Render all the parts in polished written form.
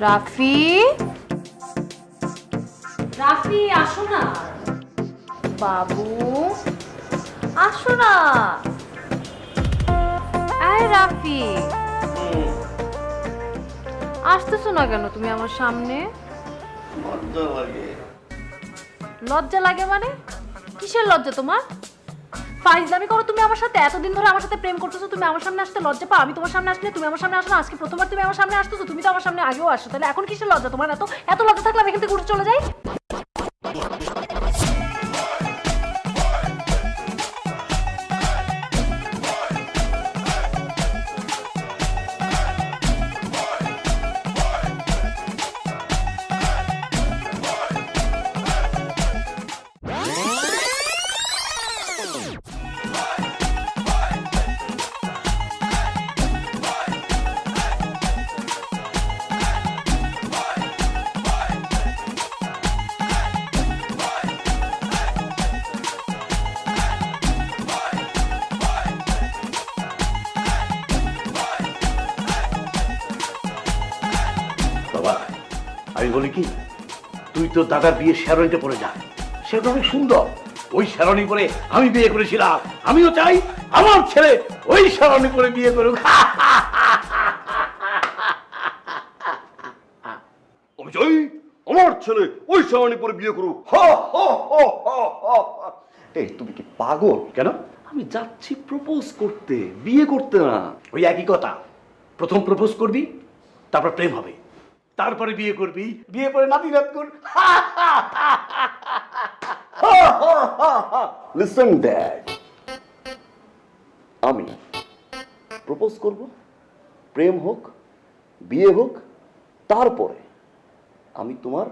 রাফি, রাফি আসো না। বাবু আসো না। এই রাফি, আসতেছো না কেন তুমি আমার সামনে? লজ্জা লাগে। লজ্জা লাগে মানে? কিসের লজ্জা তোমার? ফাইজলামি করো তুমি আমার সাথে? এতদিন ধরে আমার সাথে প্রেম করতেছো, তুমি আমার সামনে আসতে লজ্জা পাও? আমি তোমার সামনে আসলে তুমি আমার সামনে আসো না? আজকে প্রথমবার তুমি আমার সামনে আসতেছো, তুমি তো আমার সামনে আগেও আসো, তাহলে এখন কিসের লজ্জা তোমার? এত লজ্জা থাকলে আমি এখান থেকে উঠে চলে যাই। বাবা, আমি বলি কি, তুই তো দাদার বিয়ে শেরওয়ানিতে পরে যা, সেটা অনেক সুন্দর। ওই শেরওয়ানি পরে আমি বিয়ে করেছিলাম, আমিও চাই আমার ছেলে ওই শেরওয়ানি পরে বিয়ে করুক। আমি চাই আমার ছেলে ওই শেরওয়ানি পরে বিয়ে করুক। এই তুমি কি পাগল? কেন? আমি যাচ্ছি প্রপোজ করতে, বিয়ে করতে না। ওই একই কথা, প্রথম প্রপোজ করবি, তারপর প্রেম হবে, তারপরে বিয়ে করবি, বিয়ে করে নাতি নাত কর। লিসেন ড্যাড, আমি প্রপোজ করব, প্রেম হোক, বিয়ে হোক, তারপরে আমি তোমার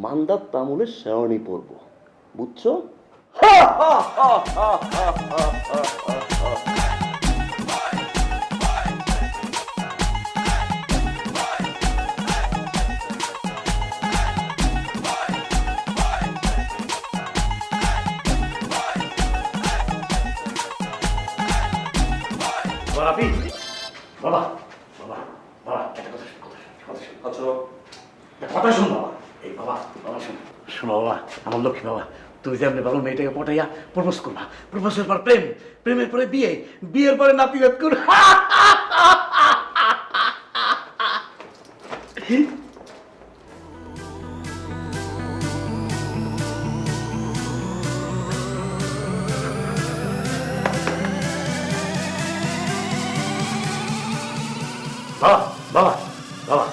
মান্দার তামুলের শেরওয়ানি পরবো, বুঝছো? রাফি, বাবা বাবা বাবা, একটা কথা শোন, কথা শোন, কথা শোন। আচ্ছা, কথা শোন বাবা, এই বাবা, বাবা শোন, শোনো বাবা, আমার লক্ষ্মী বাবা, তুমি যেমনি ভালো মেয়েটাকে পটাইয়া প্রপোজ করবা, প্রপোজের পর প্রেম, প্রেমের পরে বিয়ে, বিয়ের পরে নাতি নাত কর। বাবা বাবা বাবা,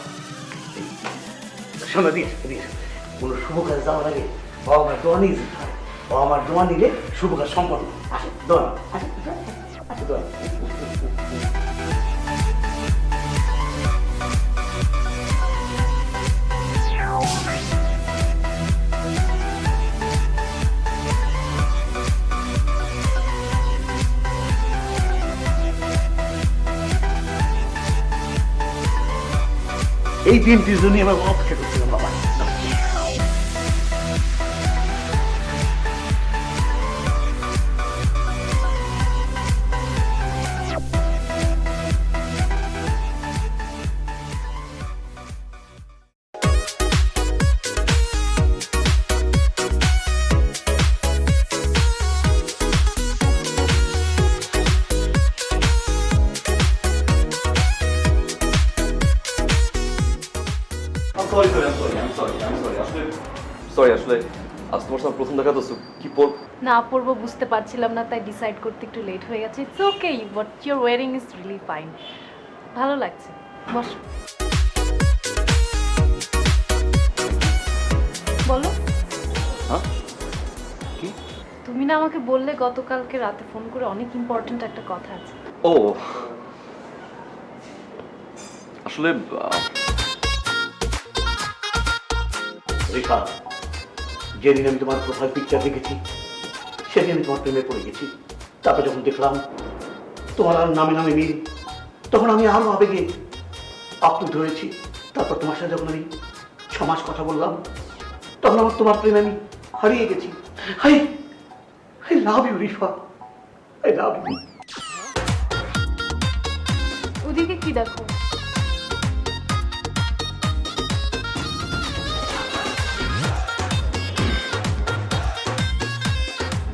শোনো দিয়ে দিয়ে, কোনো শুভ কাজে যাওয়ার আগে বাবা মার দোয়া নিয়ে যেতে হয়। বাবা মার দোয়া নিলে শুভ কাজ সম্পন্ন। আসে দোয়া, আসে আসে দোয়া। এই দিনটির জন্য আমার অপেক্ষা করছিলাম বাবা। সরি আসলে আজ তোমার সাথে প্রথম দেখা তো, কি পরব না পড়বো বুঝতে পারছিলাম না, তাই ডিসাইড করতে একটু লেট হয়ে গেছে। It's okay, but your wearing is really fine, ভালো লাগছে। বসো, বলো। হ্যাঁ কি? তুমি না আমাকে বললে গতকালকে রাতে ফোন করে অনেক ইম্পর্ট্যান্ট একটা কথা আছে। ও আসলে রেখা, যেদিন আমি তোমার প্রোফাইল পিকচার দেখেছি সেদিন আমি তোমার প্রেমে পড়ে গেছি। তারপর যখন দেখলাম তোমার আর নামে নামে মিল, তখন আমি আরো আবেগে আপ্লুত হয়েছি। তারপর তোমার সাথে যখন আমি 6 মাস কথা বললাম, তখন আমার তোমার প্রেমে আমি হারিয়ে গেছি। Hi, I love you Rifa, I love you. ওদিকে কি দেখো?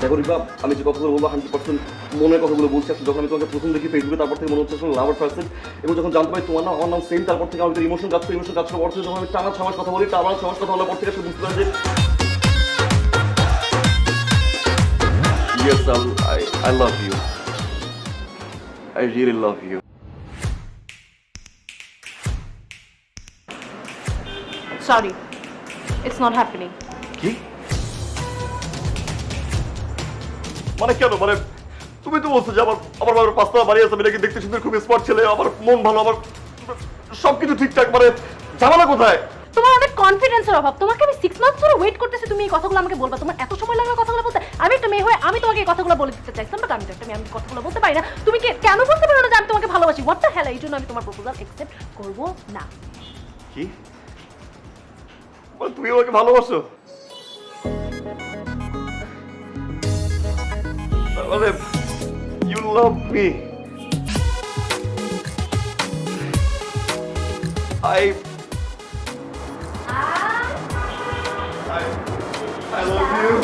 দেখো রিবা, আমি যে কথাগুলো বলবো 100% মনের কথাগুলো বলছি। আসলে যখন আমি তোমাকে প্রথম দেখি ফেসবুকে, তারপর থেকে মনে হচ্ছে আসলে লাভার পার্সন। এবং যখন জানতে পারি তোমার নাম আমার নাম সেম, তারপর থেকে আমাদের ইমোশন কাজ করার পর থেকে যখন আমি টানা 6 মাস কথা বলি, টানা 6 মাস কথা বলার পর থেকে আসলে বুঝতে পারি যে yes, I love you. I really love you. Sorry, it's not happening. কি মানে? কেন মানে? তুমি তো বলছো যে আমার বাবার 5 তলা বাড়ি আছে, আমি নাকি দেখতে সুন্দর, খুব স্মার্ট ছেলে, আমার মন ভালো, আমার সবকিছু ঠিকঠাক, মানে ঝামেলা কোথায়? তোমার অনেক কনফিডেন্সের অভাব। তোমাকে আমি 6 মাস ধরে ওয়েট করতেছি তুমি এই কথাগুলো আমাকে বলবা। তোমার এত সময় লাগবে কথাগুলো বলতে? আমি একটা মেয়ে হয়ে আমি তোমাকে এই কথাগুলো বলে দিতে চাইছিলাম, বাট আমি তো একটা মেয়ে, আমি কথাগুলো বলতে পারি না। তুমি কেন বলতে পারো না যে আমি তোমাকে ভালোবাসি? What the hell! এই জন্য আমি তোমার প্রপোজাল অ্যাকসেপ্ট করব না। কি মানে তুমি আমাকে ভালোবাসো? মানে you love me. I love you.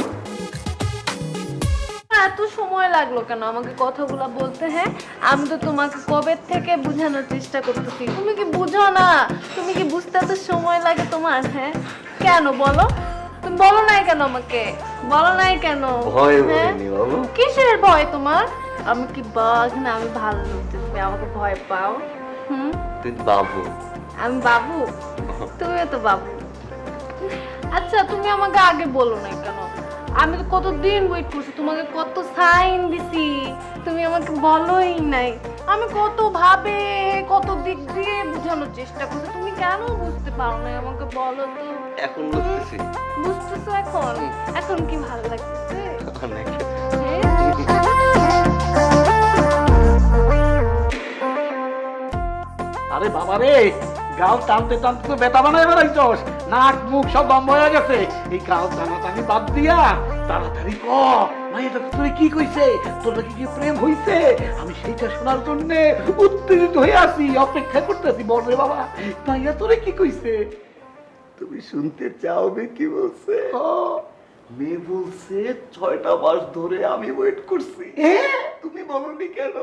এত সময় লাগলো কেন আমাকে কথাগুলো বলতে? হ্যাঁ, আমি তো তোমাকে কবে থেকে বোঝানোর চেষ্টা করতেছি, তুমি কি বুঝো না? তুমি কি বুঝতে এত সময় লাগে তোমার? হ্যাঁ, কেন বলো? তুমি বলো নাই কেন আমাকে? বলো নাই কেন? ভয় হ্যাঁ? হয়নি বাবু। কিসের ভয় তোমার? আমি কি বাঘ না আমি ভাল্লুক যে তুমি আমাকে ভয় পাও? তুই বাবু। আমি বাবু? তুমিও তো বাবু। আচ্ছা, তুমি আমাকে আগে বলো না কেন? আমি তো কতদিন ওয়েট করছি, তোমাকে কত সাইন দিছি, তুমি আমাকে বলোই নাই। আমি কত ভাবে কত দিক দিয়ে বোঝানোর চেষ্টা করছি, তুমি কেন বুঝতে পারো না? আমাকে বলো তো। এখন বুঝতেছি। বুঝতেছো এখন? এখন কি ভালো লাগতেছে? অনেক। আরে বাবা রে, গাল টানতে টানতে তো বেটা বানায় বেড়াইছস, নাক মুখ সব বন্ধ হয়ে গেছে। এই গাল টানাটানি বাদ দিয়া তাড়াতাড়ি ক, মাইয়াটা তুই কি কইছে? তোর নাকি কি প্রেম হইছে? আমি সেইটা শোনার জন্য উত্তেজিত হয়ে আছি, অপেক্ষা করতেছি। বল রে বাবা, মাইয়া তোরে কি কইছে? তুমি শুনতে চাও বে কি বলছে? মেয়ে বলছে 6টা মাস ধরে আমি ওয়েট করছি। তুমি বলনি কেন?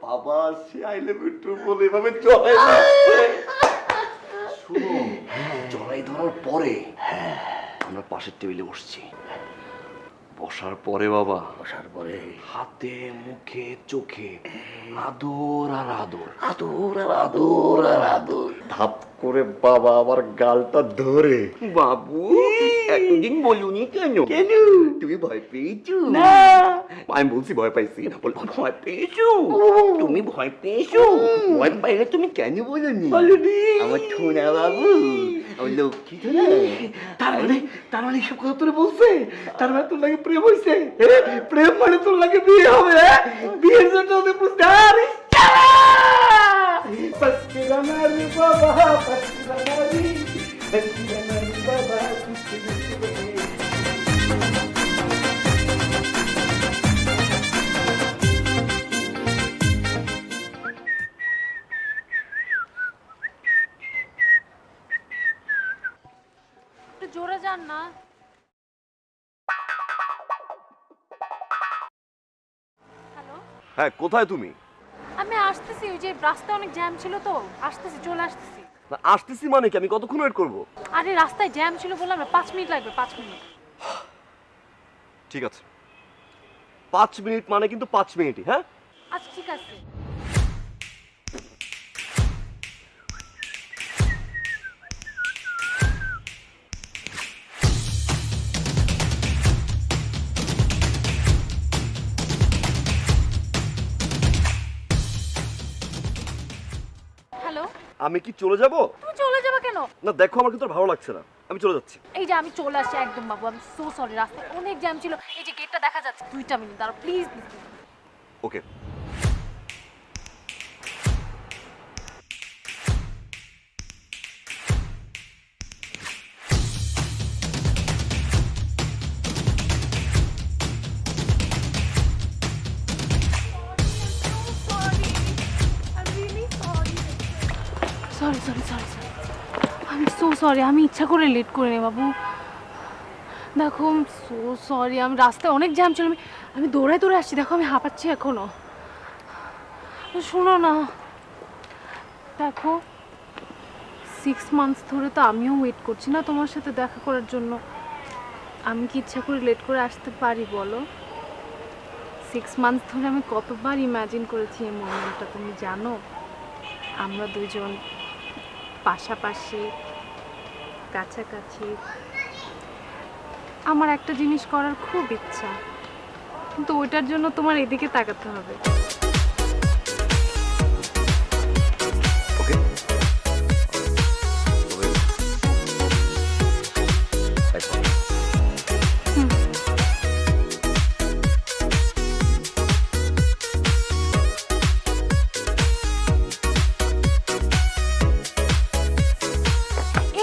বাবা say I love you two বলে এভাবে চলে যাচ্ছে। শুনো, জড়াই ধরার পরে আমরা পাশের টেবিলে বসছি। বসার পরে বাবা, বসার পরে হাতে মুখে চোখে আদর আর আদর, আদর আর আদর আর আদর। ধাপ করে বাবা আমার গালটা ধরে, বাবু এতদিন বলুনি কেন? কেন তুমি ভয় পেয়েছো? না, আমি বলছি ভয় পাইছি। ভয় পেয়েছো? তুমি ভয় পেয়েছো? ভয় পাইলে তুমি কেন বলনি? বলনি। আমার ছোনা বাবু, আমার লক্ষ্মী ছোনা। তার মানে সব কথা তোরে বলছে? তার মানে তোর লাগে প্রেম হইছে? প্রেম মানে তোর লাগে বিয়ে হবে? বিয়ের জন্য ওদের প্রস্তাব। একটু জোরে যান না। হ্যালো, হ্যাঁ, কোথায় তুমি? আমি আসতেছি, ওই যে রাস্তায় অনেক জ্যাম ছিল তো, আসতেছি, চলে আসতেছি। না, আসতেছি মানে কি? আমি কতক্ষণ ওয়েট করবো? আরে রাস্তায় জ্যাম ছিল বললাম না, 5 মিনিট লাগবে, 5 মিনিট। ঠিক আছে, 5 মিনিট মানে কিন্তু 5 মিনিটই। হ্যাঁ, আচ্ছা ঠিক আছে। হ্যালো, আমি কি চলে যাব? তুমি চলে যাবে কেন? না দেখো, আমার কিন্তু আর ভালো লাগছে না, আমি চলে যাচ্ছি। এই যে আমি চলে আসছি একদম বাবু, আমি সো সরি, রাস্তায় অনেক জ্যাম ছিল। এই যে গেটটা দেখা যাচ্ছে, 2টা মিনিট দাঁড়াও please please. Okay. Sorry sorry sorry sorry, আমি সো সরি, আমি ইচ্ছা করে লেট করিনি বাবু। দেখো সো সরি, আমি রাস্তায় অনেক জ্যাম ছিল, আমি দৌড়ায় দৌড়ে আসছি, দেখো আমি হাঁপাচ্ছি এখনো। শোনো না, দেখো 6 মান্থস ধরে তো আমিও ওয়েট করছি না তোমার সাথে দেখা করার জন্য। আমি কি ইচ্ছা করে লেট করে আসতে পারি বলো? 6 মান্থস ধরে আমি কতবার ইমাজিন করেছি এই মোমেন্টটা, তুমি জানো? আমরা দুজন পাশাপাশি, কাছাকাছি। আমার একটা জিনিস করার খুব ইচ্ছা, কিন্তু ওইটার জন্য তোমার এদিকে তাকাতে হবে। ওকে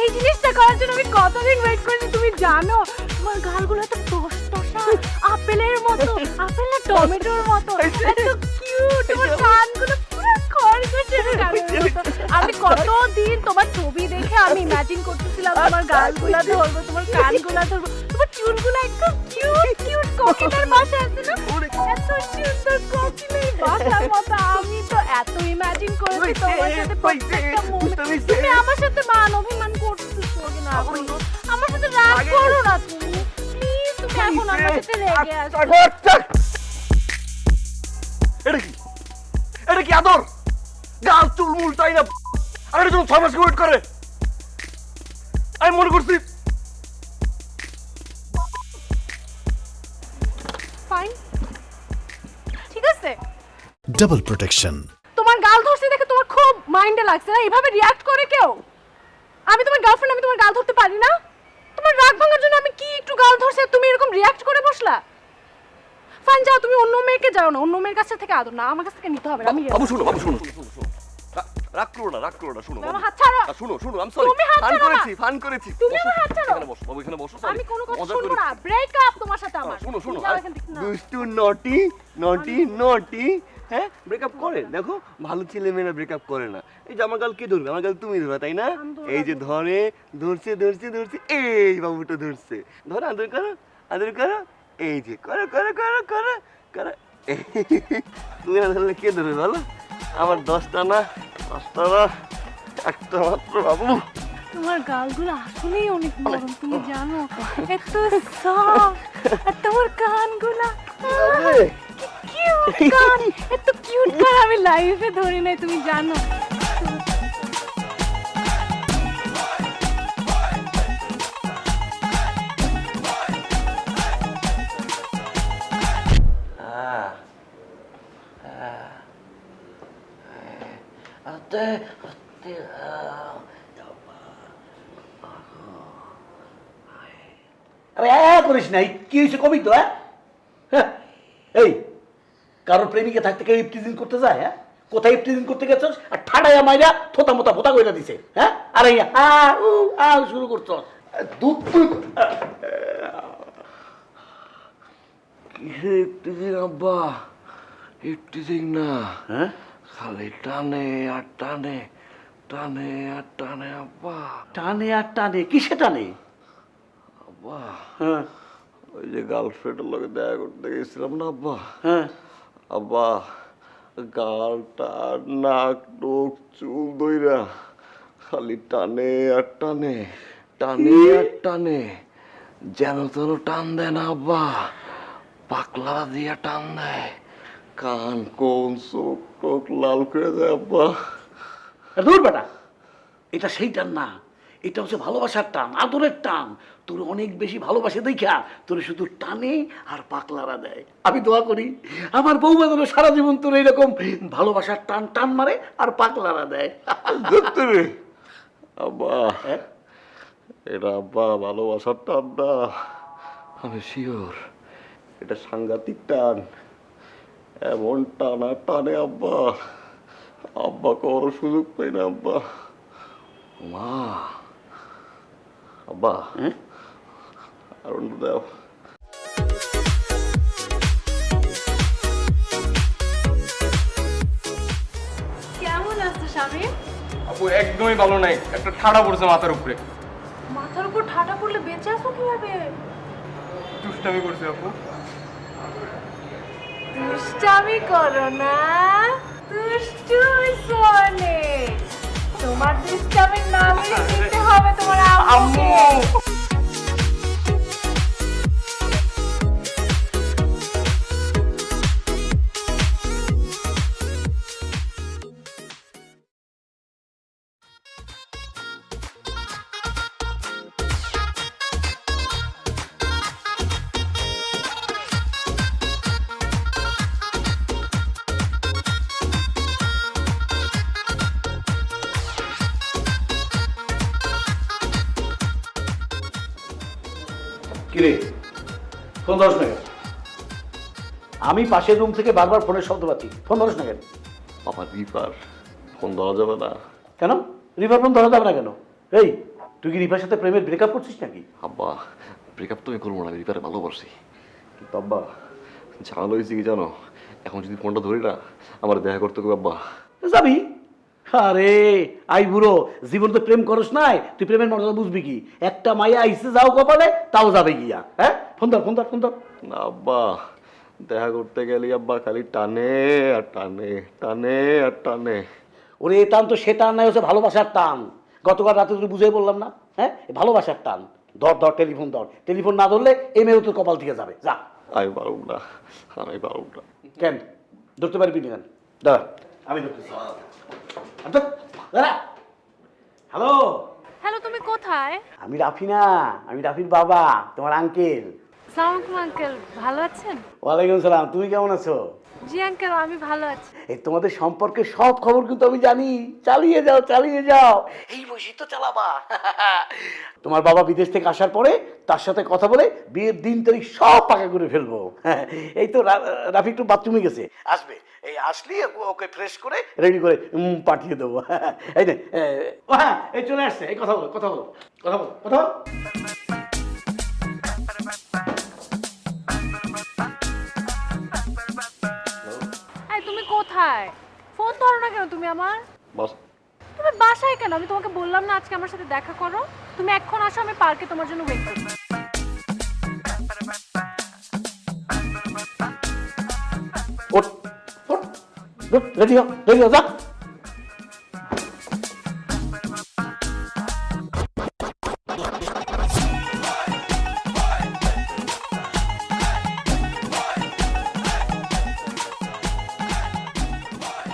এই জিনিসটা করার জন্য আমি কতদিন ওয়েট করেছি তুমি জানো? তোমার গালগুলো এত টসটসা, আপেলের মতো, আপেল না টমেটোর মতো, এত কিউট। তোমার কানগুলো পুরো খরগোশের কানের মতো। আমি কতদিন তোমার ছবি দেখে আমি ইমাজিন করতেছিলাম তোমার গালগুলো ধরবো, তোমার কানগুলো ধরবো, তোমার চুলগুলো একদম কিউট কিউট কোকিলের বাসা আছে না, এত সুন্দর কোকিলের বাসার মতো। আমি তো এত ইমাজিন করেছি তোমার সাথে প্রত্যেকটা মোমেন্ট। তুমি আমার সাথে মান অভিমান করতেছো কিনা? আমার সাথে রাগ করো না তুমি প্লিজ, তুমি এখন আমার সাথে রেগে আসো। এটা কি আদর? গাল চুল মুল তাই না, আর এটা জন্য 6 মাস ওয়েট করে। আমি মনে করছি ফাইন, ঠিক আছে। Double protection. তোমার গাল ধরছে দেখে তোমার খুব মাইন্ডে লাগছে না? এভাবে রিঅ্যাক্ট করে কেউ? আমি তোমার গার্লফ্রেন্ড, আমি তোমার গাল ধরতে পারি না? তোমার রাগ ভাঙার জন্য আমি কি একটু গাল ধরছে তুমি এরকম রিঅ্যাক্ট করে বসলা? ফাইন, যাও তুমি অন্য মেয়েকে যাও না, অন্য মেয়ের কাছ থেকে আদর না, আমার কাছ থেকে নিতে হবে না। আমি বাবু শুনো, বাবু শুনো, রাগ করো না, রাগ করো না, শুনো আমার হাত ছাড়ো। শুনো শুনো, আমি সরি, তুমি হাত ফান ছাড়ো না। করেছি, ফান করেছি। তুমি আমার হাত ছাড়ো। এখানে বসো বাবু, এখানে বসো। আমি কোনো কথা মজা শুনবো করেছি। না, ব্রেক আপ তোমার সাথে আমার। শুনো শুনো, তুমি যাও এখান থেকে। না। দুষ্টু নটি নটি নটি, হ্যাঁ ব্রেকআপ করে। দেখো ভালো ছেলে মেয়েরা ব্রেকআপ করে না। এই যে আমার গাল কে ধরবে? আমার গাল তুমি ধরবে তাই না? এই যে ধরে, ধরছে ধরছে ধরছে, এই বাবুটা ধরছে, ধরো আদর করো, আদর করো, এই যে করো করো করো করো করো। তুমি না ধরলে কে ধরবে বলো? আমার 10টা না 5টা না, একটা মাত্র বাবু। তোমার গালগুলো আসলেই অনেক নরম, তুমি জানো? এত সফট, আর তোমার কানগুলো কিউট কান, এত কিউট কান আমি লাইফে ধরি নাই, তুমি জানো? আরে করিস নাই, কি হয়েছে কবি তো? হ্যাঁ এই কারোর প্রেমিকা থাকতে কেউ ইফটিজিং করতে যায়? হ্যাঁ, কোথায় ইফটিজিং করতে গেছস আর ঠাডাইয়া মাইরা থোতা মোতা ফোতা কইরা দিছে? হ্যাঁ, আরে শুরু করছস দুধ তুই। কিসের ইফটিজিং আব্বা? ইফটিজিং না, হ্যাঁ খালি টানে আর টানে, টানে আর টানে আব্বা। টানে আর টানে, কিসে টানে? আব্বা হ্যাঁ ওই যে গার্লফ্রেন্ডের লগে দেখা করতে গেছিলাম না আব্বা, হ্যাঁ আব্বা গালটা নাক টোক চুল দইরা খালি টানে আর টানে, টানে আর টানে, যেন তেন টান দেয় না আব্বা, পাকলা দিয়া টান দেয়, কান কোন চোখ টোক লাল করে দেয় আব্বা। দূর বেটা, এটা সেই টান না, এটা হচ্ছে ভালোবাসার টান, আদরের টান। তোর অনেক বেশি ভালোবাসে দেখা তোর শুধু টানে আর পাকলারা দেয়। আমি দোয়া করি আমার বউমা যেন সারা জীবন তোর এইরকম ভালোবাসার টান টান মারে আর পাকলারা দেয়। ধুত্তুরি, আব্বা হ্যাঁ? এটা আব্বা ভালোবাসার টান না, আমি শিওর এটা সাংঘাতিক টান। এমন টানা টানে আব্বা, আব্বা কোনো সুযোগ পাই না আব্বা। মা আব্বা আর দাও। কেমন আছো স্বামী? আপু একদমই ভালো নাই, একটা ঠাড়া পড়ছে মাথার উপরে। মাথার উপর ঠাটা পড়লে বেঁচে আছো কিভাবে? দুষ্টামি করছি আপু। দুষ্টামি করো না, দুষ্টু সোনে। তোমার দুষ্টামির নামে দিতে হবে তোমার আম্মুকে। কিরে ফোন ধরস না কেন? আমি পাশের রুম থেকে বারবার ফোনের শব্দ পাচ্ছি, ফোন ধরস না কেন? বাবা রিফার, ফোন দেওয়া যাবে না। কেন রিভার ফোন ধরা যাবে না কেন? এই তুই কি রিভার সাথে প্রেমের ব্রেকআপ করছিস নাকি? আব্বা ব্রেকআপ তো আমি করবো না, রিফারে ভালোবাসি। কিন্তু আব্বা ঝামেলা হয়েছে কি জানো, এখন যদি ফোনটা ধরি না আমার দেখা করতে হবে আব্বা। যাবি? আরে আই বুড়ো, জীবন তো প্রেম করস নাই, তুই প্রেমের মর্যাদা বুঝবি কি? একটা মাইয়া আইসে যাও কপালে, তাও যাবে গিয়া। হ্যাঁ ফোন ধর ফোন ধর ফোন ধর। না আব্বা, দেখা করতে গেলে আব্বা খালি টানে আর টানে, টানে আর টানে। ওরে এ টান তো সে টান নাই, হচ্ছে ভালোবাসার টান। গতকাল রাতে তুই বুঝে বললাম না? হ্যাঁ ভালোবাসার টান। ধর ধর টেলিফোন ধর, টেলিফোন না ধরলে এই মেয়েও তোর কপাল থেকে যাবে। যা। আমি পারব না, আমি পারব না। কেন ধরতে পারবি না কেন? দাঁড়া আমি ধরতেছি। দাঁড়া। হ্যালো, হ্যালো, তুমি কোথায়? আমি রাফি না, আমি রাফির বাবা, তোমার আঙ্কেল। সালাম আঙ্কেল, ভালো আছেন? ওয়ালাইকুম সালাম, তুমি কেমন আছো? জি আঙ্কেল, আমি ভালো আছি। এই তোমাদের সম্পর্কে সব খবর কিন্তু আমি জানি। চালিয়ে যাও চালিয়ে যাও, এই বসে তো চালাবা। তোমার বাবা বিদেশ থেকে আসার পরে তার সাথে কথা বলে বিয়ের দিন তারিখ সব পাকা করে ফেলবো। এই তো রাফি একটু বাথরুমে গেছে, আসবে। এই আসলেই ওকে ফ্রেশ করে রেডি করে পাঠিয়ে দেবো। এই নে, ও হ্যাঁ এই চলে আসছে। এই কথা বলো কথা বলো কথা বলো কথা বলো। এই তুমি কোথায়? ফোন ধরো না কেন তুমি আমার? বাস তুমি বাসায় কেন? আমি তোমাকে বললাম না আজকে আমার সাথে দেখা করো। তুমি এখন আসো, আমি পার্কে তোমার জন্য ওয়েট করব। ওঠ ওঠ, রেডি হও রেডি হও, যা।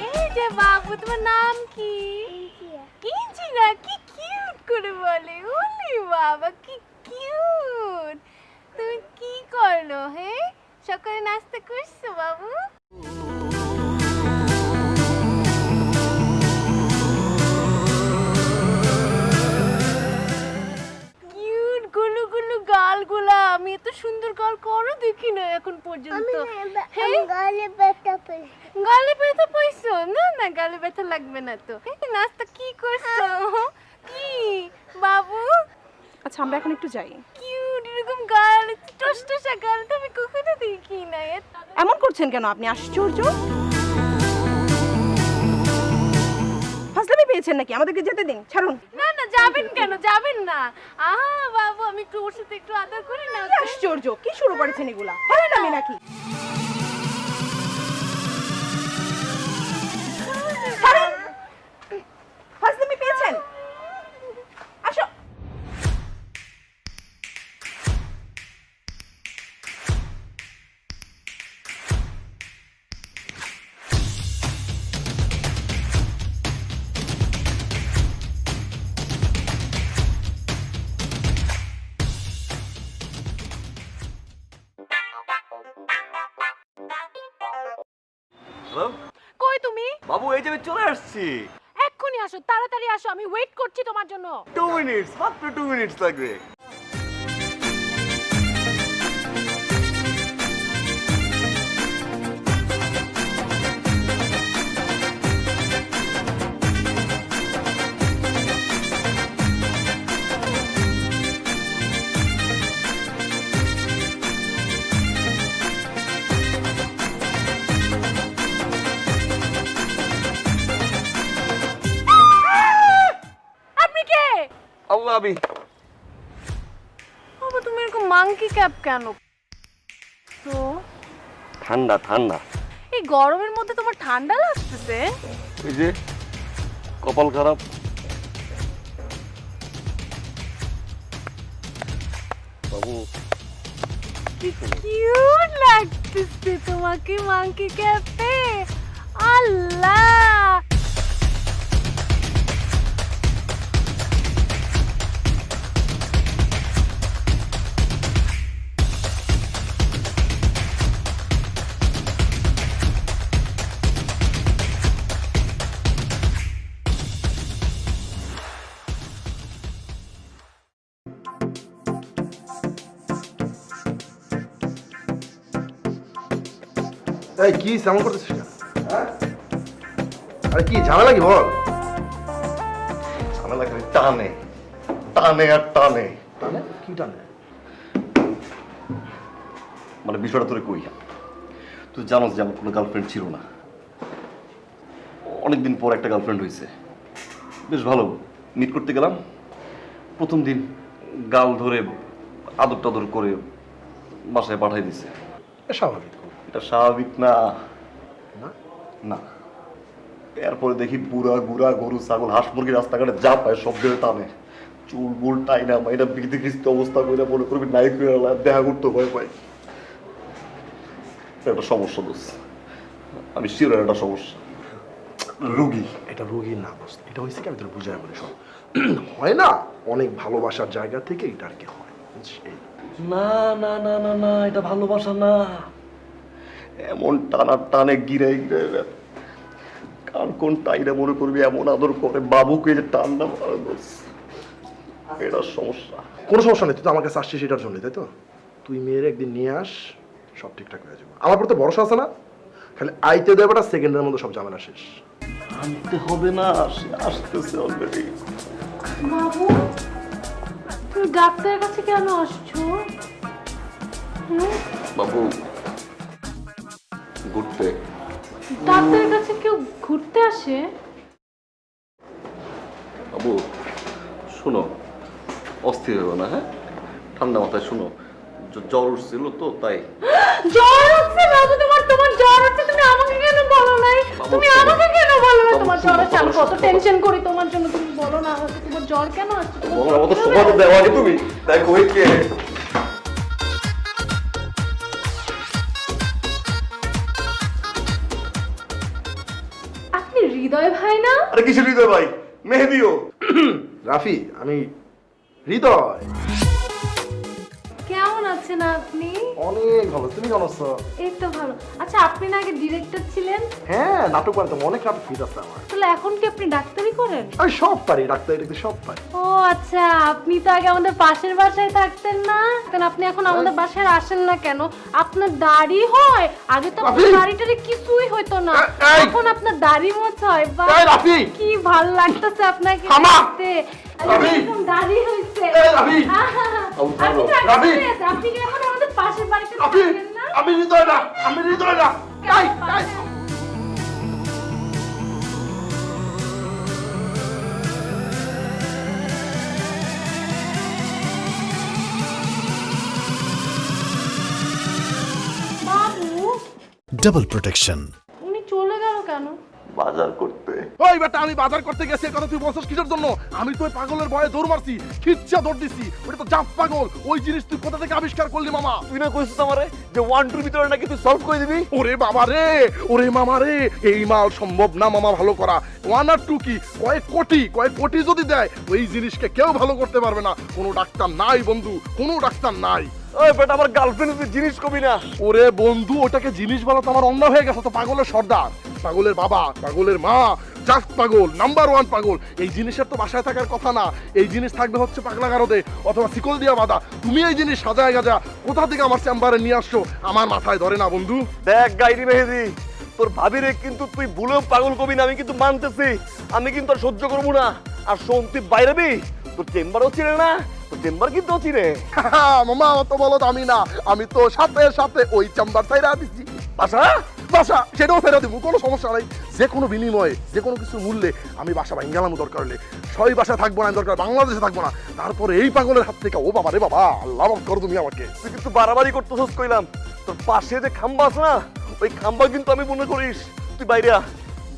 এই যে বাবু, তোমার নাম কি? কিঞ্চিনা। কি কিউট করে বলে। ওলি বাবা, কি কিউট। তুমি কি করলো? হ্যাঁ, সকালে নাস্তা করছো বাবু? কিউট গুলু গুলু গালগুলা। আমি এত সুন্দর গাল করো দেখি না এখন পর্যন্ত। হ্যাঁ, গালে ব্যথা পাইছো? না না, গালে ব্যথা লাগবে না তো। নাস্তা কি করছো? কি বাবু? আচ্ছা আমরা এখন একটু যাই। কিউট এরকম গাল, টসটসা গাল তো আমি কখনো দেখি না। এমন করছেন কেন আপনি? আশ্চর্য, ফাজলামি পেয়েছেন নাকি? আমাদেরকে যেতে দিন, ছাড়ুন। না না, যাবেন কেন? যাবেন না। আহা বাবু, আমি একটু ওর সাথে একটু আদর করি না। কি আশ্চর্য, কি শুরু করেছেন এগুলা? হলেন আমি নাকি? ছাড়ুন। ফাজলামি পেয়েছেন? আসো। হ্যালো কই তুমি? বাবু, এই যে আমি চলে আসছি। এক্ষুনি আসো, তাড়াতাড়ি আসো, আমি ওয়েট করছি তোমার জন্য। 2 মিনিটস, মাত্র 2 মিনিটস লাগবে। আপনি কে? আল্লাহ, আমি বাবা তুমি এরকম মাংকি ক্যাপ কেন? লাগতেছো? ঠান্ডা ঠান্ডা। এই গরমের মধ্যে তোমার ঠান্ডা লাগতেছে? এই যে কপাল খারাপ। বাবু কিউট লাগতেছে তোমাকে মাংকি ক্যাফে। আল্লাহ, এই কি এমন করতেছিস কেন? আরে কি ঝামেলা কি বল? ঝামেলা করে টানে টানে আর টানে। টানে? কি টানে? মানে বিষয়টা তোরে কই, তুই জানোস যে আমার কোনো গার্লফ্রেন্ড ছিল না। অনেকদিন পর একটা গার্লফ্রেন্ড হয়েছে, বেশ ভালো। মিট করতে গেলাম, প্রথম দিন গাল ধরে আদর টাদর করে বাসায় পাঠাই দিছে। স্বাভাবিক। এটা স্বাভাবিক না। না? না। এরপরে দেখি বুড়া গুড়া গরু ছাগল হাঁস মুরগি রাস্তাঘাটে যা পায় সব ধরে টানে, চুল বুল টাইনা মাইনা বিধি খিস্তি অবস্থা করে মনে করবি নাই করে দেখা করতে ভয় পাই। একটা সমস্যা দোষ, আমি শিওর একটা সমস্যা, রুগী। এটা রোগী না বস, এটা হয়েছে কি আমি তোর বুঝাই বলি শোন। হয় না অনেক ভালোবাসার জায়গা থেকে এটা আর কি হয়, বুঝছিস? এই না না না না না, এটা ভালোবাসা না। এমন টানা টানে গিরে গিরে কান কোন টাইনা মনে করবি এমন আদর করে বাবুকে যে টান না মারা দোষ, এটা সমস্যা। কোনো সমস্যা নেই, তুই তো আমার কাছে আসছিস এটার জন্য, তাই তো? তুই মেয়ের একদিন নিয়ে আস, সব ঠিকঠাক হয়ে যাবে। আমার পর তো ভরসা আছে না, খালি আইতে দেবেটা সেকেন্ডের মধ্যে সব ঝামেলা শেষ। আনতে হবে না, সে আসতেছে অলরেডি। বাবু তুমি ডাক্তারের কাছে কেন আসছো? বাবু ঘুরতে। ডাক্তারের কাছে কেউ ঘুরতে আসে? বাবু শোনো, অস্থির হইব না, হ্যাঁ? ঠান্ডা মাথায় শোনো, জ্বর উঠছিল তো তাই। জ্বর হচ্ছে বাবু তোমার? তোমার জ্বর হচ্ছে, তুমি আমাকে কেন বলো নাই? বাবু, তুমি আমাকে কেন বলো না বাবু, তোমার শোনো, জ্বর হচ্ছে? আমি বাবু, কত শোনো, টেনশন করি তোমার জন্য, তুমি বলো না আমাকে তোমার জ্বর কেন আসছে? তোমার জ্বর আমাদের কিভাবে সময় তো আসছে? দেওয়া আগে তুমি দেখো ওই কে। আপনি হৃদয় ভাই না? আরে কিসের হৃদয় ভাই, মেহেদিও। রাফি, আমি হৃদয়। কেমন আছেন আপনি? অনেক ভালো, তুমি কেমন আছো? এই তো ভালো। আচ্ছা আপনি না আগে ডিরেক্টর ছিলেন? হ্যাঁ, নাটক পারতাম, অনেক নাটক ফিট আছে আমার। তাহলে এখন কি আপনি ডাক্তারি করেন? আমি সব পারি, ডাক্তারি দেখতে সব পারি। ও আচ্ছা, আপনি তো আগে আমাদের পাশের বাসায় থাকতেন না? কেন আপনি এখন আমাদের বাসায় আসেন না কেন? আপনার দাড়ি হয়? আগে তো আপনার রাফি! দাড়িটারে কিছুই হইতো না, এই! এখন আপনার দাড়ি মোছ হয়। বাহ, এই রাফি! কি ভালো লাগতেছে আপনাকে থামা! দেখতে। রাফি! এরকম দাড়ি হইছে। এই রাফি! আপনি তো আগে রাফি! চলে গেছেন, আপনি কি এখন আমাদের পাশের বাড়িতে রাফি, থাকেন না? আমি হৃদয় না, আমি হৃদয় না। এই, এই। বাবু, Double protection. উনি চলে গেল কেন? বাজার করতে। ওই বেটা, আমি বাজার করতে গেছি, এই কথা তুই বলছিস কিসের জন্য? আমি তো ওই পাগলের ভয়ে দৌড় মারছি, খিচ্চা দৌড় দিছি। ওটা তো জাপ পাগল। ওই জিনিস তুই কোথা থেকে আবিষ্কার করলি মামা? তুই না কইছিস আমারে যে 1-2 ভিতরে নাকি তুই সলভ করে দিবি? ওরে বাবা রে, ওরে মামা রে, এই মাল সম্ভব না মামা ভালো করা। 1 আর 2 কি, কয়েক কোটি যদি দেয়, ওই জিনিসকে কেউ ভালো করতে পারবে না। কোনো ডাক্তার নাই বন্ধু, কোনো ডাক্তার নাই। ওই বেটা, আমার গার্লফ্রেন্ড তুই জিনিস কবি না। ওরে বন্ধু, ওটাকে জিনিস বলা তো আমার অন্য হয়ে গেছে। তো পাগলের সর্দার, পাগলের বাবা, পাগলের মা, জাস্ট পাগল, নাম্বার 1 পাগল। এই জিনিসের তো বাসায় থাকার কথা না। এই জিনিস থাকবে হচ্ছে পাগলা গারদে অথবা শিকল দিয়া বাঁধা। তুমি এই জিনিস সাজায় গাজা কোথা থেকে আমার চেম্বারে নিয়ে আসছো, আমার মাথায় ধরে না বন্ধু। দেখ গাইরি মেহেদি, তোর ভাবিরে কিন্তু তুই ভুলেও পাগল কবি না, আমি কিন্তু মানতেছি। আমি কিন্তু আর সহ্য করবো না। আর শোন, তুই বাইরেবি, তোর চেম্বারও চিনে না, তোর চেম্বার কিন্তু চিনে। মামা অত বলো আমি না, আমি তো সাথে সাথে ওই চেম্বার ছাইরা দিছি। বাসা বাসা সেটাও ফেরত দেবো, কোনো সমস্যা নাই। যে কোনো বিনিময়ে, যে কোনো কিছুর মূল্যে আমি বাসা ভাঙ্গালাম দরকার হলে। সবাই বাসা থাকবো না, দরকার বাংলাদেশে থাকবো না। তারপরে এই পাগলের হাত থেকে, ও বাবা রে বাবা, আল্লাহ মাফ করো তুমি আমাকে। তুই কিন্তু বাড়াবাড়ি করতেছস কইলাম। তোর পাশে যে খাম্বা আছে না, ওই খাম্বা কিন্তু আমি মনে করিস তুই বাইরা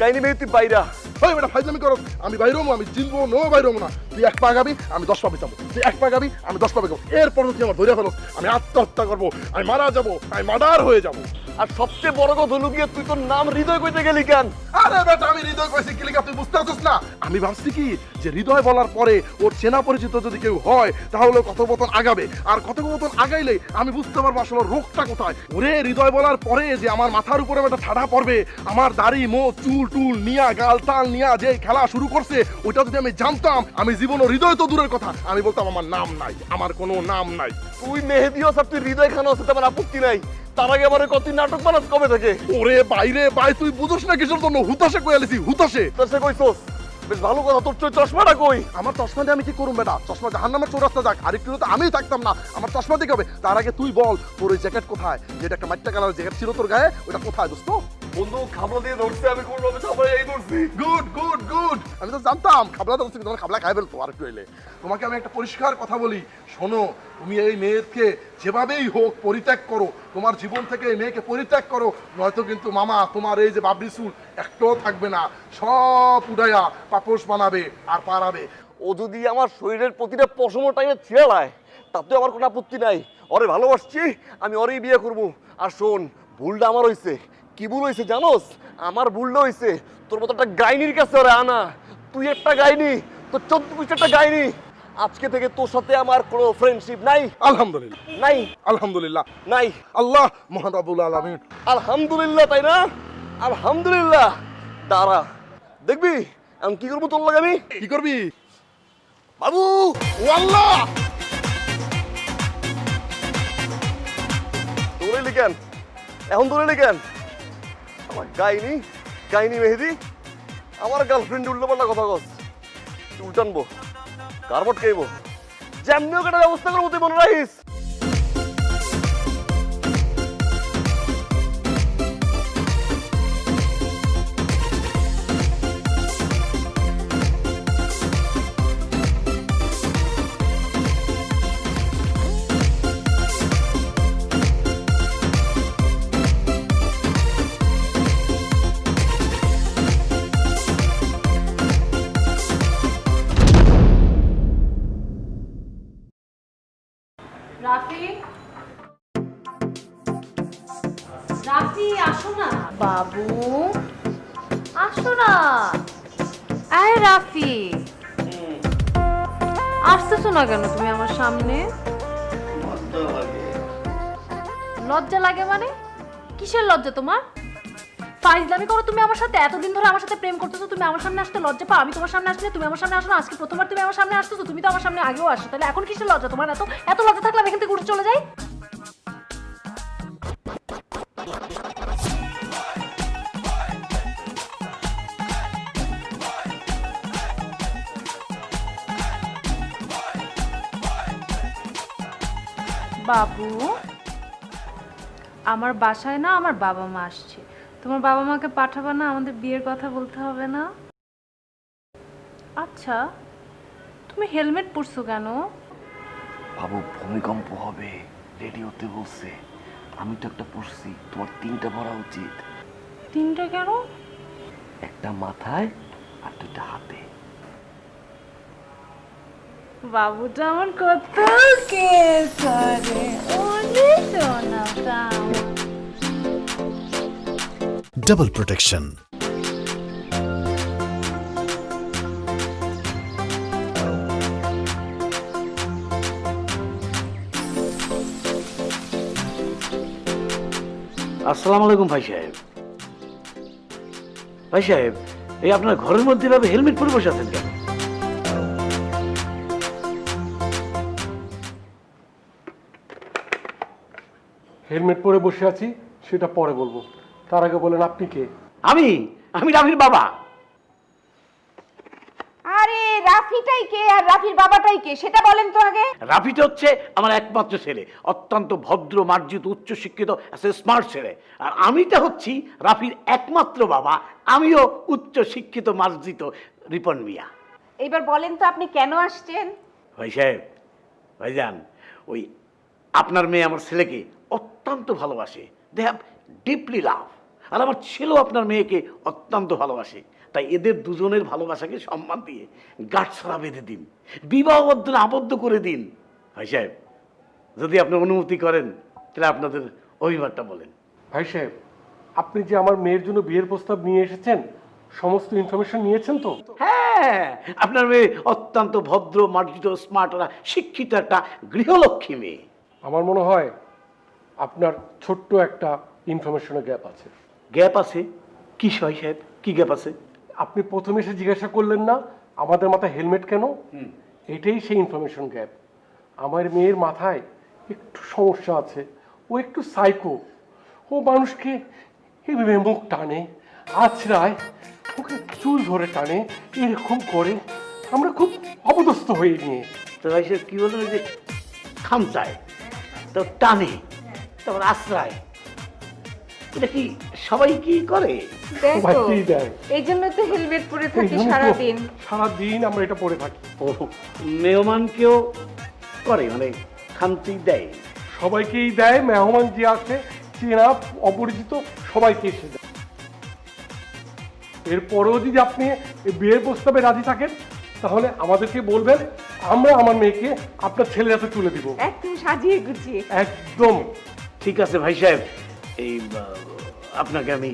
গাইনি মেয়ে, তুই বাইরা। ওই বেটা ফাইজলামি করো, আমি বাইরে হবো, আমি চিনবো নো বাইরে হবো না। তুই 1 পা গাবি, আমি 10 পা পিছাবো। তুই 1 পা গাবি, আমি 10 পা বেগাবো। এরপর তুই আমার ধরে ফেলোস, আমি আত্মহত্যা করবো, আমি মারা যাবো, আমি মার্ডার হয়ে যাবো। আর সবচেয়ে বড় কথা হলো গিয়ে তুই তোর নাম হৃদয় কইতে গেলি কেন? আরে বেটা, আমি হৃদয় কইছি কি লিখা তুই বুঝতে পারছিস না? আমি ভাবছি কি যে হৃদয় বলার পরে ওর চেনা পরিচিত যদি কেউ হয় তাহলে কথোপকথন আগাবে, আর কথোপকথন আগাইলে আমি বুঝতে পারবো আসলে রোগটা কোথায়। ওরে হৃদয় বলার পরে যে আমার মাথার উপরে একটা ঠাডা পড়বে, আমার দাড়ি মোচ চুল টুল নিয়া গাল টাল নিয়া যে খেলা শুরু করছে, ওইটা যদি আমি জানতাম, আমি জীবনে হৃদয় তো দূরের কথা, আমি বলতাম আমার নাম নাই, আমার কোনো নাম নাই। তুই মেহেদিও সব, তুই হৃদয় খানো আছে, আমার আপত্তি নাই। তার আগে আবার কত নাটক বানাস কবে থেকে? ওরে বাইরে ভাই, তুই বুঝোস না কিসের জন্য? হুতাশে কইয়ালিছি, হুতাশে। তোর সে কইছস বেশ ভালো কথা। তোর চশমাটা কই? আমার চশমা দিয়ে আমি কি করুম বেটা? চশমা জাহান্নামের চৌরাস্তা যাক, আর একটু তো আমি থাকতাম না, আমার চশমা দিকে হবে। তার আগে তুই বল, তোর ওই জ্যাকেট কোথায়? যেটা একটা মাইটটা কালার জ্যাকেট ছিল তোর গায়ে, ওটা কোথায় দোস্ত? বন্ধু খাবলা দিয়ে ধরছে, আমি কোনভাবে খাবলা এই ধরছি। গুড গুড গুড, আমি তো জানতাম খাবলা ধরছি, তোমার খাবলা খাই ফেলতো আর একটু এলে। তোমাকে আমি একটা পরিষ্কার কথা বলি, শোনো, তুমি এই মেয়েকে যেভাবেই হোক পরিত্যাগ করো, তোমার জীবন থেকে এই মেয়েকে পরিত্যাগ করো, নয়তো কিন্তু মামা তোমার এই যে বাবরি চুল একটাও থাকবে না, সব উড়াইয়া পাপোশ বানাবে আর পারাবে। ও যদি আমার শরীরের প্রতিটা পশম টাইমে ছিঁড়ালায়, তাতে আমার কোনো আপত্তি নাই। ওরে ভালোবাসছি, আমি ওরেই বিয়ে করব। আর শোন, ভুলটা আমার হইছে। কি ভুল হইছে জানোস? আমার ভুলটা হইছে তোর মতো একটা গাইনির কাছে ওরে আনা। তুই একটা গাইনি, তোর 14 পৃষ্ঠা গাইনি। আজকে থেকে তোর সাথে আমার কোনো ফ্রেন্ডশিপ নাই। আলহামদুলিল্লাহ, নাই আলহামদুলিল্লাহ, নাই। আল্লাহ মহান রাব্বুল আলামিন। আলহামদুলিল্লাহ, তাই না? আলহামদুলিল্লাহ। দাঁড়া দেখবি আমি কি করবো তোর লাগে। আমি কি করবি বাবু? ও আল্লাহ, দৌড়াইলি কেন? এখন দৌড়াইলি কেন? আমার গাইনি, গাইনি মেহেদি, আমার গার্লফ্রেন্ড উল্টো পাল্টা কথা কস। উল্টানবো, কারবট খাইবো, যেমনিও কাটার ব্যবস্থা করবো, তুই মনে রাখিস। রাফি, রাফি আসো না। বাবু আসো না। আয় রাফি, আসতেছো না কেন তুমি আমার সামনে? লজ্জা লাগে মানে? কিসের লজ্জা তোমার? ফাইজলামি করো তুমি আমার সাথে। এতদিন ধরে আমার সাথে প্রেম করতেছো, তুমি আমার সামনে আসতে লজ্জা পাও? আমি তোমার সামনে আসলে তুমি আমার সামনে আসো না। আজকে প্রথমবার তুমি আমার সামনে আসতেছো, তুমি তো আমার সামনে আগেও আসো, তাহলে এখন কিসের লজ্জা তোমার? এত এত লজ্জা থাকলে আমি এখান থেকে উঠে চলে যাই। বাবু, আমার বাসায় না আমার বাবা মা আসছে, তোমার বাবা মাকে পাঠাবা না? আমাদের বিয়ের কথা বলতে হবে না? আচ্ছা, তুমি হেলমেট পরছো কেন? বাবু ভূমিকম্প হবে, রেডিওতে বলছে। আমি তো একটা পড়ছি, তোমার 3টা পড়া উচিত। 3টা কেন? একটা মাথায় আর 2টা হাতে। বাবুটা আমার কত কেয়ার করে, ওরে সোনাটা। Double protection. আসসালামু আলাইকুম ভাই সাহেব। ভাই সাহেব, এই আপনার ঘরের মধ্যে এভাবে হেলমেট পরে বসে আছেন কেন? হেলমেট পরে বসে আছি সেটা পরে বলবো, তার আগে বলেন আপনি কে? আমি রাফির বাবা। আরে রাফিটাই কে আর রাফির বাবাটাই কে সেটা বলেন তো আগে। রাফিটা হচ্ছে আমার একমাত্র ছেলে, অত্যন্ত ভদ্র, মার্জিত, উচ্চ শিক্ষিত, স্মার্ট ছেলে। আর আমিটা হচ্ছি রাফির একমাত্র বাবা, আমিও উচ্চ শিক্ষিত, মার্জিত রিপন মিয়া। এইবার বলেন তো আপনি কেন আসছেন? ভাই সাহেব, ভাইজান, ওই আপনার মেয়ে আমার ছেলেকে অত্যন্ত ভালোবাসে, দে হ্যাভ ডিপলি লাভ। আর আমার ছেলেও আপনার মেয়েকে অত্যন্ত ভালোবাসে। তাই এদের দুজনের ভালোবাসাকে সম্মান দিয়ে গাঁটছড়া বেঁধে দিন, বিবাহ বন্ধনে আবদ্ধ করে দিন। ভাই সাহেব, যদি আপনি অনুমতি করেন তাহলে আপনাদের অভিমতটা বলেন। ভাই সাহেব, আপনি যে আমার মেয়ের জন্য বিয়ের প্রস্তাব নিয়ে এসেছেন, সমস্ত ইনফরমেশন নিয়েছেন তো? হ্যাঁ, আপনার মেয়ে অত্যন্ত ভদ্র, মার্জিত, স্মার্ট, শিক্ষিত একটা গৃহলক্ষ্মী মেয়ে। আমার মনে হয় আপনার ছোট্ট একটা ইনফরমেশনের গ্যাপ আছে। গ্যাপ আছে? কি ভাই সাহেব, কি গ্যাপ আছে? আপনি প্রথমে এসে জিজ্ঞাসা করলেন না আমাদের মাথায় হেলমেট কেন? এটাই সেই ইনফরমেশন গ্যাপ। আমার মেয়ের মাথায় একটু সমস্যা আছে, ও একটু সাইকো। ও মানুষকে এইভাবে মুখ টানে, আছড়ায়, ওকে চুল ধরে টানে, এরকম করে। আমরা খুব অপদস্থ হয়ে নিয়ে। তো ভাই সাহেব কি বললেন, যে খামচায়, তো টানে, তারপর আশ্রয়, এটা কি সবাই কি করে? সবাইকেই দেয়। এই জন্য তো হেলমেট পরে এই জন্য তো সারাদিন আমরা এটা পরে থাকি। ও, মেহমানকেও করে, মানে খামচি দেয়? সবাইকেই দেয়, মেহমান যে আছে, চেনা অপরিচিত সবাইকে এসে দেয়। এরপরেও যদি আপনি এই বিয়ের প্রস্তাবে রাজি থাকেন তাহলে আমাদেরকে বলবেন, আমরা আমার মেয়েকে আপনার ছেলের হাতে তুলে দিব। একদম সাজিয়ে গুছিয়ে। একদম। ঠিক আছে ভাই সাহেব, এই আপনাকে আমি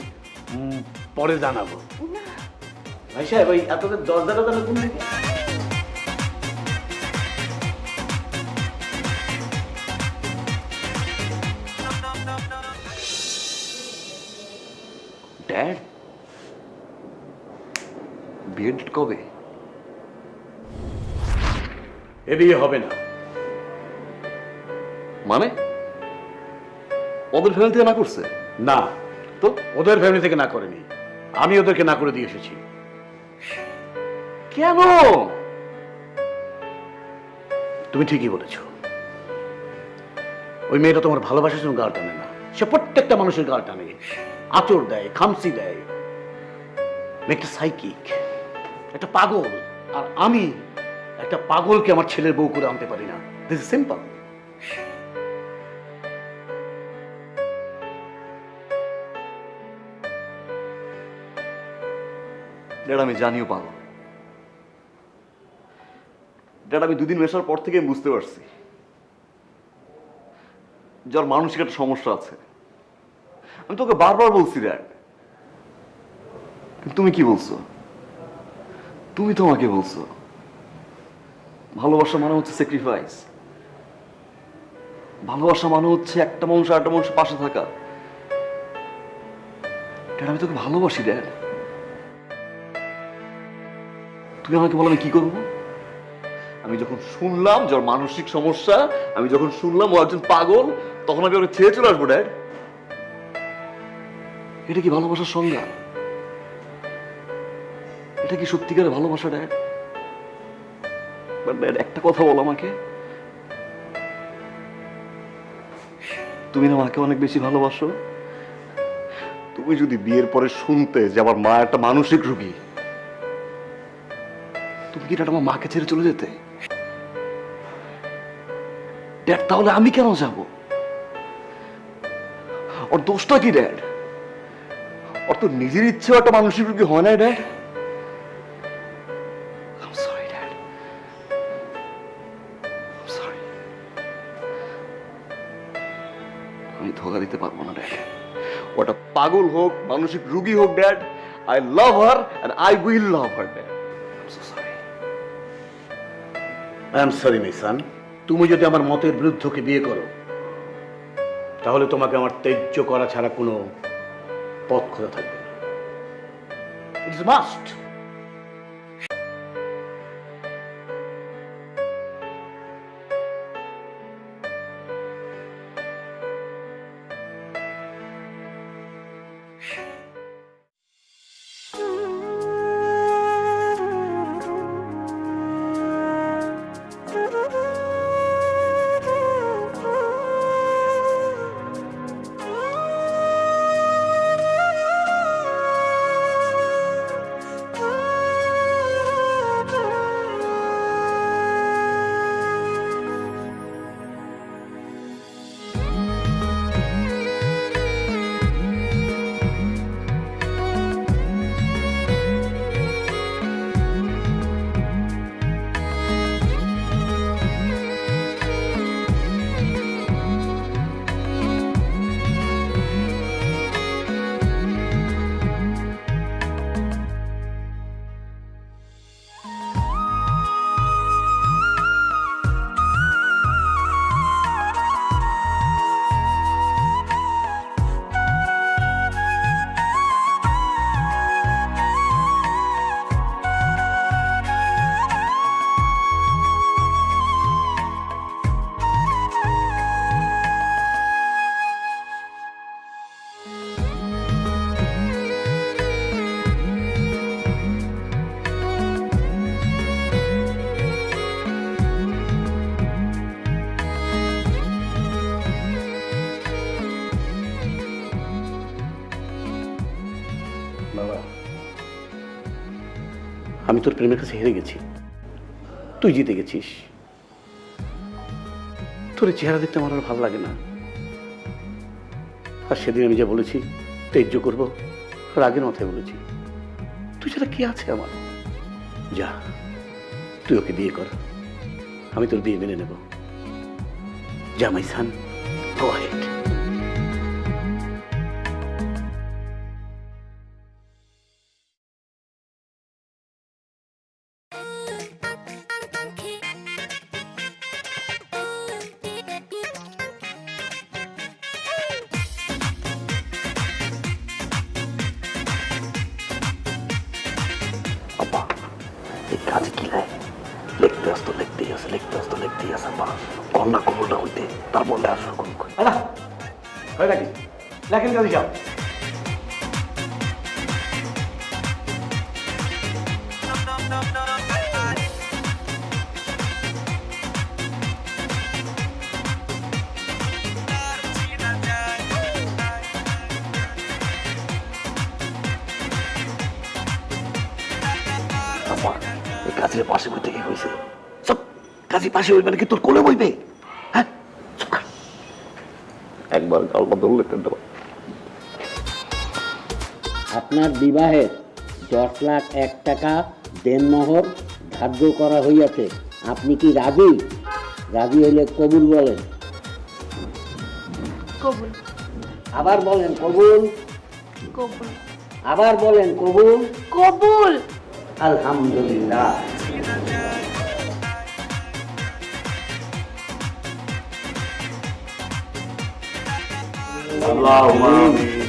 পরে জানাবো। ভাই সাহেব, ওই আপনাদের দরজাটা তাহলে কোন দিকে? ড্যাড, বিয়ে ডেট কবে? এ বিয়ে হবে না। মানে ওদের ফ্যামিলি থেকে না করছে? না, তো ওদের ফ্যামিলি থেকে না করেনি, আমি ওদেরকে না করে দিয়ে এসেছি। কেন? তুমি ঠিকই বলেছ, ওই মেয়েটা তোমার ভালোবাসার জন্য গাল টানে না, সে প্রত্যেকটা মানুষের গাল টানে, আঁচড় দেয়, খামসি দেয়। মেয়েটা সাইকিক, একটা পাগল। আর আমি একটা পাগলকে আমার ছেলের বউ করে আনতে পারি না। This is simple. ড্যাড, আমি জানিও পাগল। ড্যাড, আমি দুদিন মেশার পর থেকে আমি বুঝতে পারছি যার মানসিক একটা সমস্যা আছে। আমি তোকে বারবার বলছি ড্যাড, কিন্তু তুমি কি বলছো? তুমি তো আমাকে বলছো ভালোবাসা মানে হচ্ছে স্যাক্রিফাইস, ভালোবাসা মানে হচ্ছে একটা মানুষ আর একটা মানুষের পাশে থাকা। ড্যাড, আমি তোকে ভালোবাসি ড্যাড। তুমি আমাকে বলো আমি কি করবো? আমি যখন শুনলাম যে ওর মানসিক সমস্যা, আমি যখন শুনলাম ও একজন পাগল, তখন আমি ওকে ছেড়ে চলে আসবো ড্যাড? এটা কি ভালোবাসার সংজ্ঞা? এটা কি সত্যিকারের ভালোবাসা ড্যাড? ড্যাড, একটা কথা বলো আমাকে, তুমি না মাকে অনেক বেশি ভালোবাসো? তুমি যদি বিয়ের পরে শুনতে যে আমার মা একটা মানসিক রোগী, তুমি কি আমার মাকে ছেড়ে চলে যেতে? ড্যাড, তাহলে আমি কেন যাব? ওর দোষটা কি ড্যাড? ওর তো নিজের ইচ্ছে একটা মানসিক রোগী হয় না dad. I'm sorry, Dad. I'm sorry. আমি ধোকা দিতে পারবো না ড্যাড। ওটা পাগল হোক, মানসিক রোগী হোক dad, I love her and I will love her dad. I'm so sorry. I am sorry my son. তুমি যদি আমার মতের বিরুদ্ধকে বিয়ে করো তাহলে তোমাকে আমার ত্যায্য করা ছাড়া কোনো পথ খোলা থাকবে না। It's must. বাবা আমি তোর প্রেমের কাছে হেরে গেছি, তুই জিতে গেছিস। তোর এই চেহারা দেখতে আমার আর ভালো লাগে না। আর সেদিন আমি যা বলেছি তেজ্য করবো, রাগের মাথায় বলেছি। তুই সেটা কি আছে আমার? যা, তুই ওকে বিয়ে কর, আমি তোর বিয়ে মেনে নেব। যা মাই সান, গো অ্যাহেড। আব্বা, এই কাজে কি লাই? লিখতে আসতো লিখতেই আছে, লিখতে আসতো লিখতেই আছে। আব্বা, কন্যা কবলটা হইতে তারপর লেখা শুরু করুন। হয় নাকি? লেখেন কাজে যাও। কাজের পাশে বইতে কি হয়েছে? সব কাজে পাশে বইবে নাকি তোর কোলে বইবে? হ্যাঁ, একবার গল্প ধরলে আপনার বিবাহের 10,01,000 টাকা দেনমোহর ধার্য করা হইয়াছে। আপনি কি রাজি? রাজি হইলে কবুল বলেন। কবুল। আবার বলেন কবুল। কবুল। আবার বলেন কবুল। কবুল। আলহামদুলিল্লাহ। আল্লাহুম্মা আমিন।